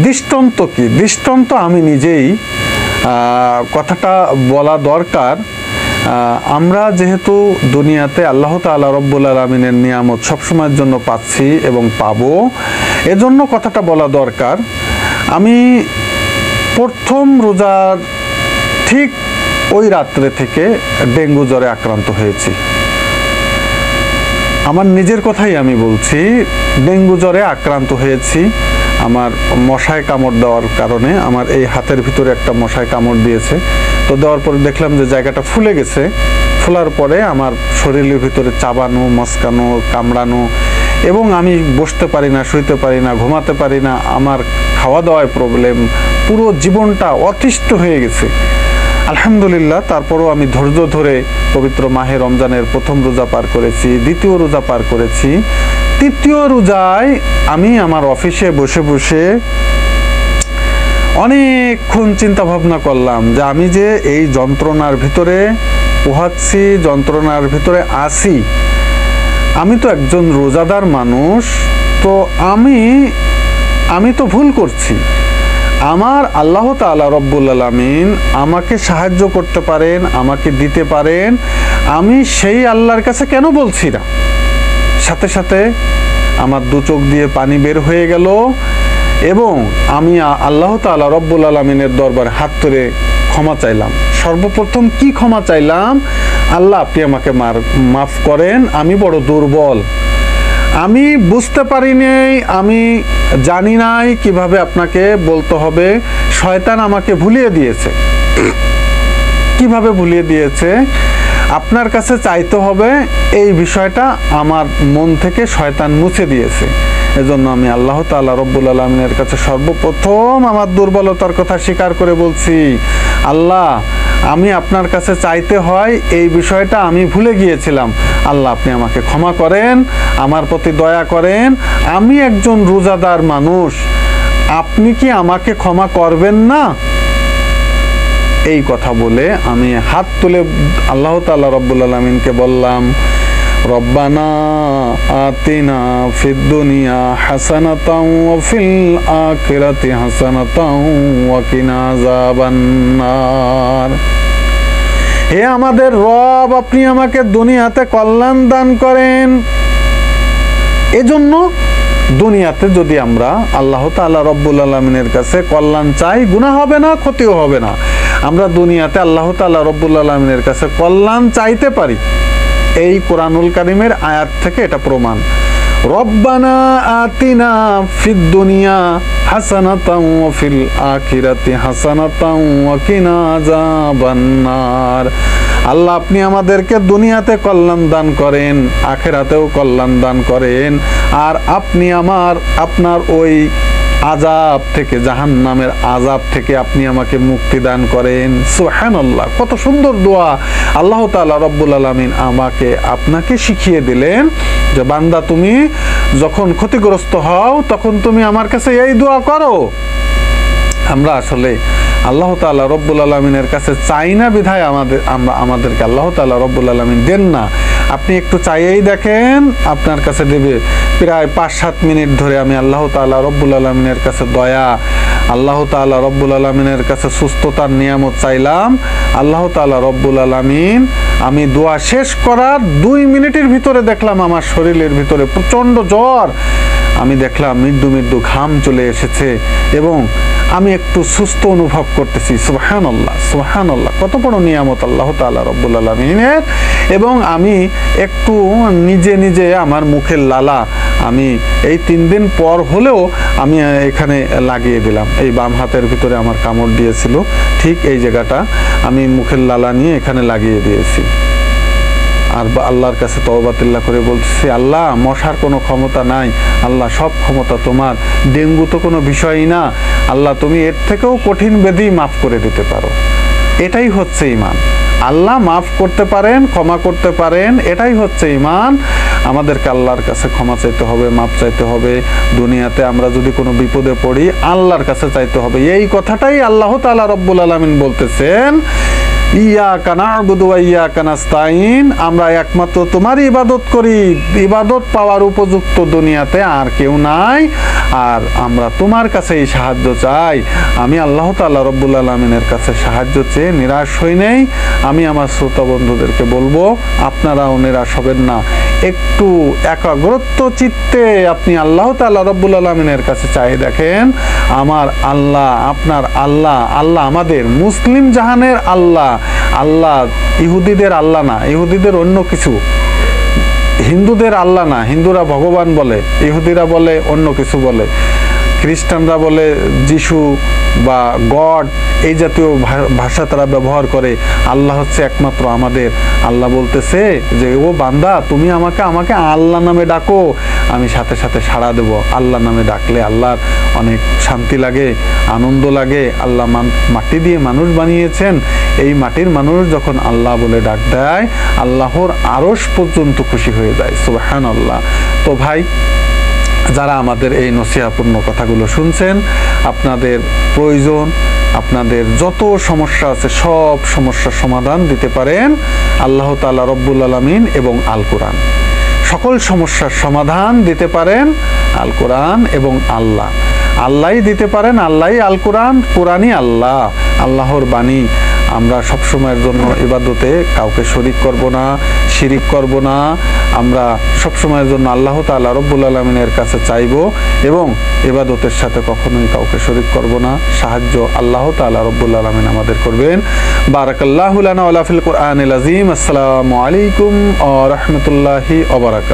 দৃষ্টান্ত কি? দৃষ্টান্ত আমি নিজেই কথাটা বলা দরকার। আমরা যেহেতু দুনিয়াতে আল্লাহ তাআলা রব্বুল আলামিনের নিয়ামত সবসময়ের জন্য পাচ্ছি এবং পাবো, এজন্য কথাটা বলা দরকার। আমি প্রথম রোজার ঠিক ওই রাত্রে থেকে ডেঙ্গু জ্বরে আক্রান্ত হয়েছি। আমার নিজের কথাই আমি বলছি, ডেঙ্গু জ্বরে আক্রান্ত হয়েছি। আমার মশায় কামড় দেওয়ার কারণে আমার এই হাতের ভিতরে একটা মশায় কামড় দিয়েছে। তো দেওয়ার পরে দেখলাম যে জায়গাটা ফুলে গেছে। ফোলার পরে আমার শরীরের ভিতরে চাবানো, মস্কানো, কামড়ানো, এবং আমি বসতে পারি না, শুইতে পারি না, ঘুমাতে পারি না। আমার খাওয়া দাওয়ায় প্রবলেম, পুরো জীবনটা অতিষ্ঠ হয়ে গেছে। আলহামদুলিল্লাহ, তারপরও আমি ধৈর্য ধরে পবিত্র মাহে রমজানের প্রথম রোজা পার করেছি, দ্বিতীয় রোজা পার করেছি। তৃতীয় রোজায় আমি আমার অফিসে বসে বসে অনেকক্ষণ চিন্তা ভাবনা করলাম যে আমি যে এই যন্ত্রণার ভিতরে পোহাচ্ছি, যন্ত্রণার ভিতরে আছি, আমি তো একজন রোজাদার মানুষ, তো আমি তো ভুল করছি। আমার আল্লাহ তাআলা রব্বুল আলামিন আমাকে সাহায্য করতে পারেন, আমাকে দিতে পারেন, আমি সেই আল্লাহর কাছে কেন বলছি না? সাথে সাথে আমার দু চোখ দিয়ে পানি বের হয়ে গেল এবং আমি আল্লাহ তাআলা রব্বুল আলামিনের দরবারে হাত তুলে ক্ষমা চাইলাম। সর্বপ্রথম কি ক্ষমা চাইলাম? আল্লাহ, আপনি আমাকে মাফ করেন, আমি বড় দুর্বল, আমি বুঝতে পারি নাই, আমি জানি নাই কিভাবে আপনাকে বলতে হবে। শয়তান আমাকে ভুলিয়ে দিয়েছে। কিভাবে ভুলিয়ে দিয়েছে? আপনার কাছে চাইতে হবে, এই বিষয়টা আমার মন থেকে শয়তান মুছে দিয়েছে। এজন্য আমি আল্লাহ তাআলা রব্বুল আলামিনের কাছে সর্বপ্রথম আমার দুর্বলতার কথা স্বীকার করে বলছি, আল্লাহ, আমি আপনার কাছে চাইতে হয় এই বিষয়টা আমি ভুলে গিয়েছিলাম। আল্লাহ, আপনি আমাকে ক্ষমা করেন, আমার প্রতি দয়া করেন, আমি একজন রোজাদার মানুষ, আপনি কি আমাকে ক্ষমা করবেন না? এই কথা বলে আমি হাত তুলে আল্লাহ তাআলা রব্বুল আলামিনকে বললাম, রব্বানা আতিনা ফিদ দুনিয়া হাসানাতাও ওয়া ফিল আখিরাতি হাসানাতাও ওয়া কিনা আযাবান নার। হে আমাদের রব, আপনি আমাকে দুনিয়াতে কল্যাণ দান করেন। এজন্য দুনিয়াতে যদি আমরা আল্লাহ তাআলা রব্বুল আলামিনের কাছে কল্যাণ চাই, গুনাহ হবে না, ক্ষতিও হবে না। আমরা দুনিয়াতে আল্লাহ তাআলা রব্বুল আলামিনের কাছে কল্যাণ চাইতে পারি। এই কোরআনুল কারীমের আয়াত থেকে এটা প্রমাণ। রব্বানা আতিনা ফিদ দুনিয়া হাসানাতাও ওয়া ফিল আখিরাতি হাসানাতাও ওয়া কিনা আযাবান নার। আল্লাহ, আপনি আমাদেরকে দুনিয়াতে কল্যাণ দান করেন, আখিরাতেও কল্যাণ দান করেন, আর আপনি আপনার ওই আযাব থেকে, জাহান্নামের আযাব থেকে আপনি আমাকে মুক্তি দান করেন। সুবহানাল্লাহ, কত সুন্দর দোয়া আল্লাহ তাআলা রব্বুল আলামিন আপনাকে শিখিয়ে দিলেন যে বান্দা, তুমি যখন ক্ষতিগ্রস্ত হও তখন তুমি আমার কাছে এই দোয়া করো। আমরা আসলে আল্লাহ তাআলা রব্বুল আলামিনের কাছে চাই না বিধায় আমাদেরকে আল্লাহ তাআলা রব্বুল আলামিন দেন না। আপনি একটু চাইয়েই দেখেন, আপনার কাছে দেবে। প্রায় 5-7 মিনিট ধরে আমি আল্লাহ তাআলা রব্বুল আলামিনের কাছে দয়া, আল্লাহ তাআলা রব্বুল আলামিনের কাছে সুস্থতার নিয়ামত চাইলাম। আল্লাহ তাআলা রব্বুল আলামিন, আমি দোয়া শেষ করার 2 মিনিটের ভিতরে দেখলাম আমার শরীরের ভিতরে প্রচণ্ড জ্বর। আমি দেখলাম মৃদু মৃদু ঘাম চলে এসেছে এবং আমি একটু সুস্থ অনুভব করতেছি। সুবহানাল্লাহ, সুবহানাল্লাহ, কত বড় নিয়ামত আল্লাহ তাআলা রব্বুল আলামিনের। এবং আমি একটু নিজে নিজে আমার মুখের লালা আমি এই 3 দিন পর হলেও আমি এখানে লাগিয়ে দিলাম। এই বাম হাতের ভিতরে আমার কামড় দিয়েছিল, ঠিক এই জায়গাটা আমি মুখের লালা নিয়ে এখানে লাগিয়ে দিয়েছি। আর আল্লাহর কাছে তওবাতুল্লাহ করে বলতেছি, আল্লাহ, মশার কোনো ক্ষমতা নাই, আল্লাহ সব ক্ষমতা তোমার। ডেঙ্গু তো কোনো বিষয়ই না, আল্লাহ তুমি এর থেকেও কঠিন ব্যাধি মাফ করে দিতে পারো। এটাই হচ্ছে ঈমান। আল্লাহ মাফ করতে পারেন, ক্ষমা করতে পারেন, এটাই হচ্ছে ঈমান। আমাদেরকে আল্লাহর কাছে ক্ষমা চাইতে হবে, মাফ চাইতে হবে। দুনিয়াতে আমরা যদি কোনো বিপদে পড়ি, আল্লাহর কাছে চাইতে হবে। এই কথাটাই আল্লাহ তাআলা রব্বুল আলামিন বলতেছেন ইয়াকা না'বুদু ওয়া ইয়াকা নাস্তাইন, আমরা একমাত্র তোমারই ইবাদত করি, ইবাদত পাওয়ার উপযুক্ত দুনিয়াতে আর কেউ নাই, আর আমরা তোমার কাছেই সাহায্য চাই। আমি আল্লাহ তাআলা রব্বুল আলামিনের কাছে সাহায্য চেয়ে নিরাশ হই নাই। আমি আমার শ্রোতা বন্ধুদেরকে বলবো, আপনারাও নিরাশ হবেন না, একটু একাগ্রত চিত্তে আপনি আল্লাহ তাআলা রব্বুল আলামিনের কাছে চাই দেখেন। আমার আল্লাহ, আপনার আল্লাহ, আল্লাহ আমাদের মুসলিম জাহানের আল্লাহ, আল্লাহ ইহুদিদের আল্লাহ না, ইহুদিদের অন্য কিছু, হিন্দুদের আল্লাহ না, হিন্দুরা ভগবান বলে, ইহুদিরা বলে অন্য কিছু বলে, খ্রিস্টানরা বলে যিশু বা গড, এই জাতীয় ভাষা তারা ব্যবহার করে। আল্লাহ হচ্ছে একমাত্র আমাদের আল্লাহ। বলতেছে যে ও বান্দা, তুমি আমাকে আল্লাহ নামে ডাকো, আমি সাথে সাথে সাড়া দেব। আল্লাহ নামে ডাকলে আল্লাহর অনেক শান্তি লাগে, আনন্দ লাগে। আল্লাহ মাটি দিয়ে মানুষ বানিয়েছেন, এই মাটির মানুষ যখন আল্লাহ বলে ডাক দেয়, আল্লাহর আরশ পর্যন্ত খুশি হয়ে যায়। সুবহানাল্লাহ। তো ভাই, যারা আমাদের এই নসিহাপূর্ণ কথাগুলো শুনছেন, আপনাদের প্রয়োজন, আপনাদের যত সমস্যা আছে সব সমস্যার সমাধান দিতে পারেন আল্লাহ তাআলা রব্বুল আলামিন এবং আল কোরআন। সকল সমস্যার সমাধান দিতে পারেন আল কোরআন এবং আল্লাহ। আল্লাহই দিতে পারেন, আল্লাহই আল কোরআন, কোরআনই আল্লাহ, আল্লাহর বাণী। আমরা সবসময়ের জন্য ইবাদতে কাউকে শরিক করব না, শিরিক করব না। আমরা সবসময়ের জন্য আল্লাহ তাআলা রব্বুল আলামিনের কাছে চাইব এবং ইবাদতের সাথে কখনোই কাউকে শরিক করব না। সাহায্য আল্লাহ তাআলা রব্বুল আলামিন আমাদের করবেন। বারাকাল্লাহু লানা ওয়া ফিল কুরআনিল আযীম। আসসালামু আলাইকুম ওয়া রাহমাতুল্লাহি ওয়া বারাকাতুহু।